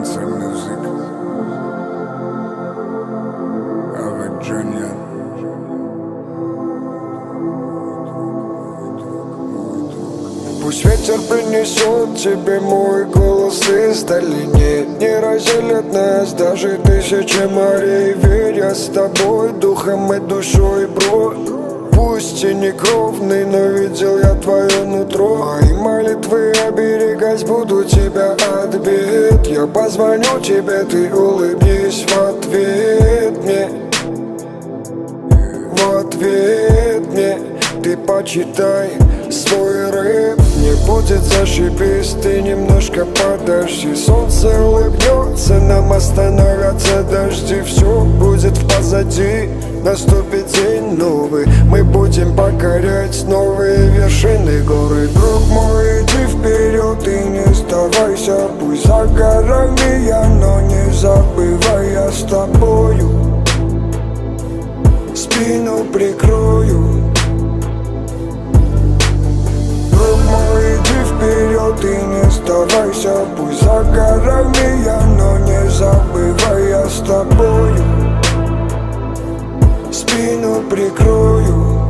Answer Music avec Junior. Пусть ветер принесет тебе мой голос из долины. Не разделят нас даже тысячи морей. Верь, я с тобой духом и душой, бро. Пусть и не кровный, но видел я твое нутро. И молитвы оберегать буду тебя от бед. Я позвоню тебе, ты улыбнись в ответ мне. В ответ мне ты почитай свой рэп. Не будет зашибись, ты немножко подожди. Солнце улыбнется, нам остановятся дожди. Все будет позади, наступит день новый. Мы будем покорять новые вершины горы. Друг мой, иди вперед и не сдавайся. Пусть за горами я, но не забывай, я с тобою. Спину прикрою. Друг мой, иди вперед и не сдавайся. Пусть за горами я, но не забывай, я с тобою. Спину прикрою.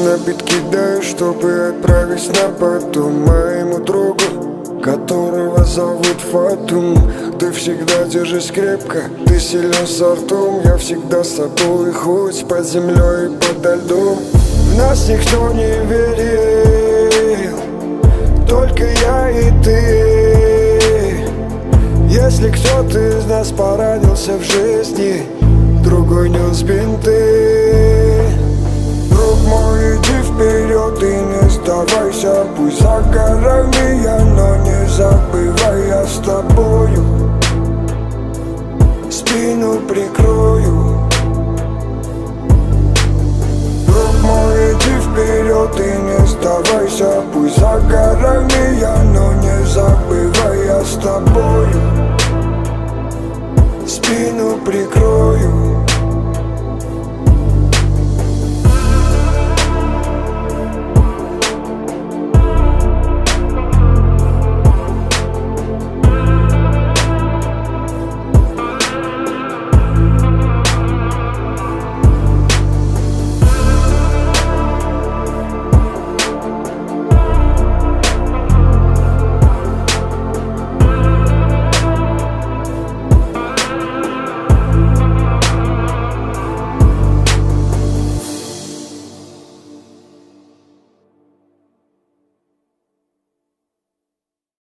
На бит кидаю, чтобы отправить на потом моему другу, которого зовут Фатум. Ты всегда держись крепко, ты силен с ртом. Я всегда с тобой, хоть под землей и подо льдом. В нас никто не верил, только я и ты. Если кто-то из нас поранился в жизни, другой нес бинты. Друг мой, иди вперед и не сдавайся. Пусть за горами я, но не забывай, я с тобою. Спину прикрою. Друг мой, иди вперед и не сдавайся. Пусть за горами я, но не забывай, я с тобою. Спину прикрою.